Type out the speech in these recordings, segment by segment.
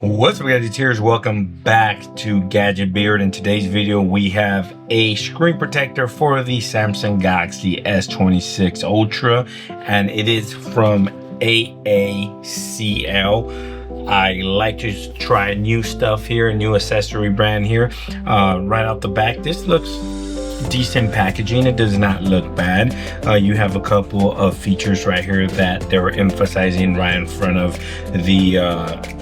What's up, Gadgeteers? Welcome back to Gadget Beard. In today's video, we have a screen protector for the Samsung Galaxy S26 Ultra, and it is from AACL. I like to try new stuff here, a new accessory brand here. Right out the back, this looks decent packaging. It does not look bad. You have a couple of features right here that they were emphasizing right in front of the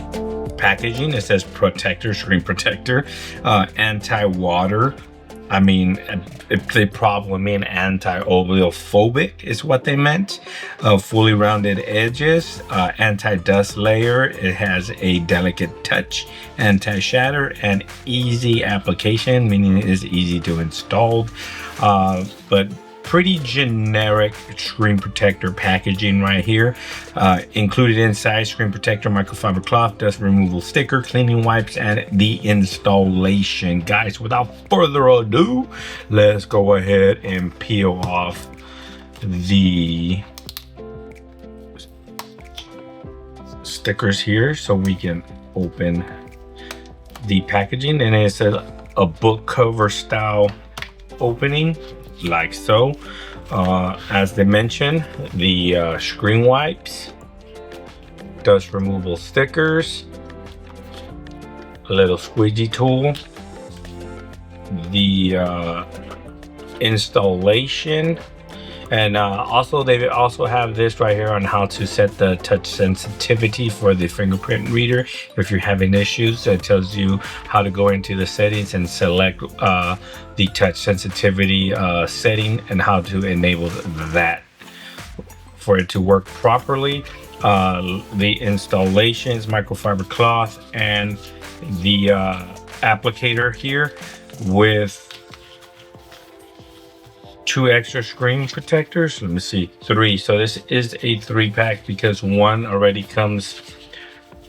packaging. It says protector, screen protector, anti-water. I mean, they probably mean anti-oleophobic is what they meant. Fully rounded edges, anti-dust layer. It has a delicate touch, anti-shatter, and easy application, meaning it is easy to install. But pretty generic screen protector packaging right here. Included inside, screen protector, microfiber cloth, dust removal sticker, cleaning wipes, and the installation. Guys, without further ado, let's go ahead and peel off the stickers here so we can open the packaging. And it says a book cover style opening, like so. As they mentioned, the screen wipes, dust removal stickers, a little squeegee tool, the installation, and also they also have this right here on how to set the touch sensitivity for the fingerprint reader. If you're having issues, it tells you how to go into the settings and select the touch sensitivity setting and how to enable that for it to work properly. The installations, microfiber cloth, and the applicator here with 2 extra screen protectors. Let me see, 3. So this is a 3-pack because one already comes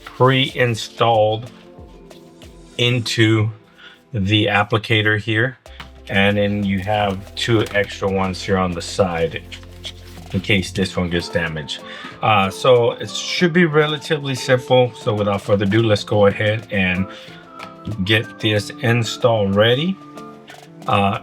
pre-installed into the applicator here, and then you have 2 extra ones here on the side in case this one gets damaged. So it should be relatively simple. So without further ado, let's go ahead and get this install ready.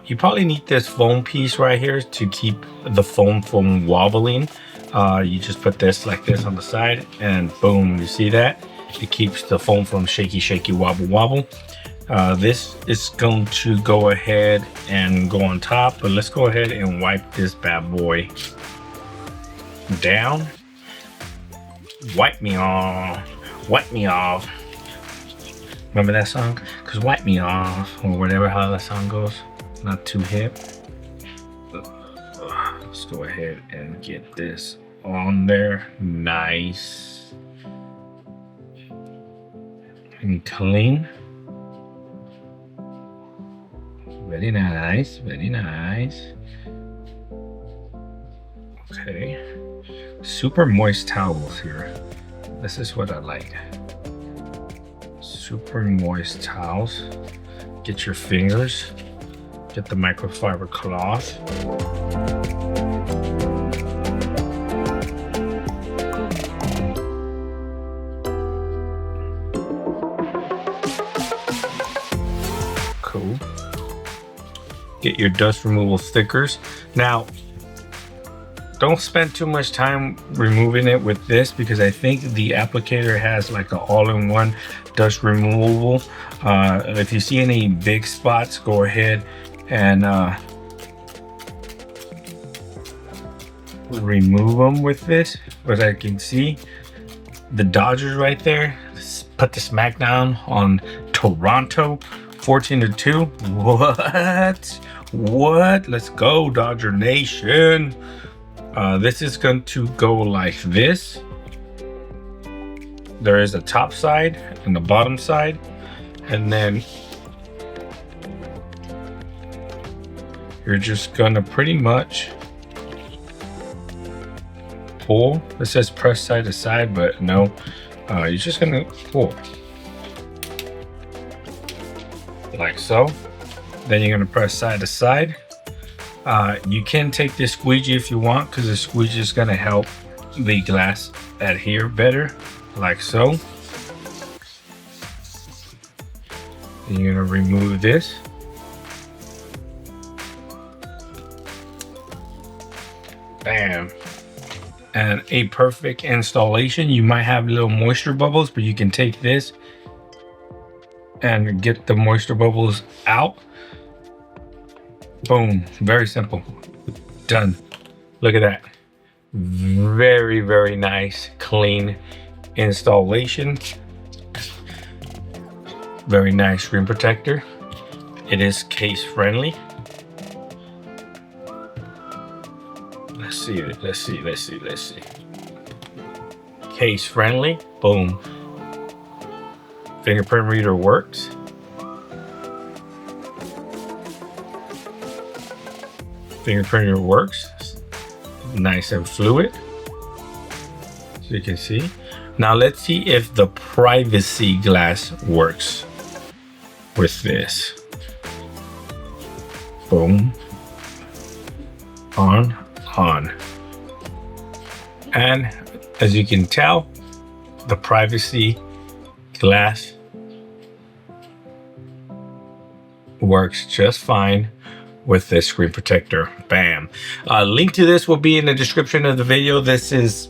You probably need this foam piece right here to keep the foam from wobbling. You just put this like this on the side and boom, you see that? It keeps the foam from shaky, wobble. This is going to go ahead and go on top, but let's go ahead and wipe this bad boy down. Wipe me off. Remember that song? Cause wipe me off, or whatever, how that song goes. Not too hip. Let's go ahead and get this on there, nice and clean. Very nice, very nice. Okay, super moist towels here. This is what I like. Super moist towels. Get your fingers, get the microfiber cloth. Cool. Get your dust removal stickers. Now, don't spend too much time removing it with this because I think the applicator has like an all-in-one dust removal. If you see any big spots, go ahead and remove them with this. As I can see, the Dodgers right there put the smackdown on Toronto, 14-2. What? Let's go, Dodger Nation. This is going to go like this. There is a top side and the bottom side, and then you're just gonna pretty much pull. It says press side to side, but no, you're just gonna pull like so. Then you're gonna press side to side. You can take this squeegee if you want, because the squeegee is gonna help the glass adhere better, like so. You're gonna remove this. Bam. And a perfect installation. You might have little moisture bubbles, but you can take this and get the moisture bubbles out. Boom, very simple, done. Look at that. Very, very nice, clean installation. Very nice screen protector. It is case friendly. Let's see. Case friendly, boom. Fingerprint reader works. Fingerprint reader works. Nice and fluid, so you can see. Now let's see if the privacy glass works with this. Boom. On. And as you can tell, the privacy glass works just fine with this screen protector. Bam. Link to this will be in the description of the video. This is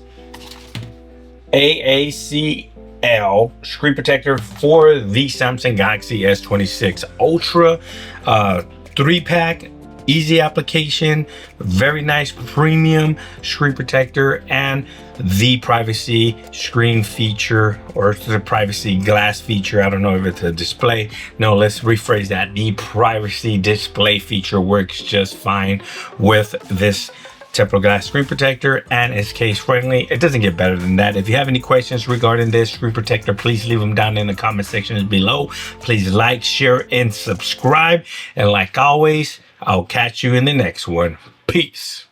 AACL screen protector for the Samsung Galaxy S26 Ultra. 3-pack, easy application, very nice premium screen protector, and the privacy screen feature, or the privacy glass feature. I don't know if it's a display. No, let's rephrase that. The privacy display feature works just fine with this tempered glass screen protector, and it's case friendly. It doesn't get better than that. If you have any questions regarding this screen protector, please leave them down in the comment sections below. Please like, share, and subscribe. And like always, I'll catch you in the next one. Peace.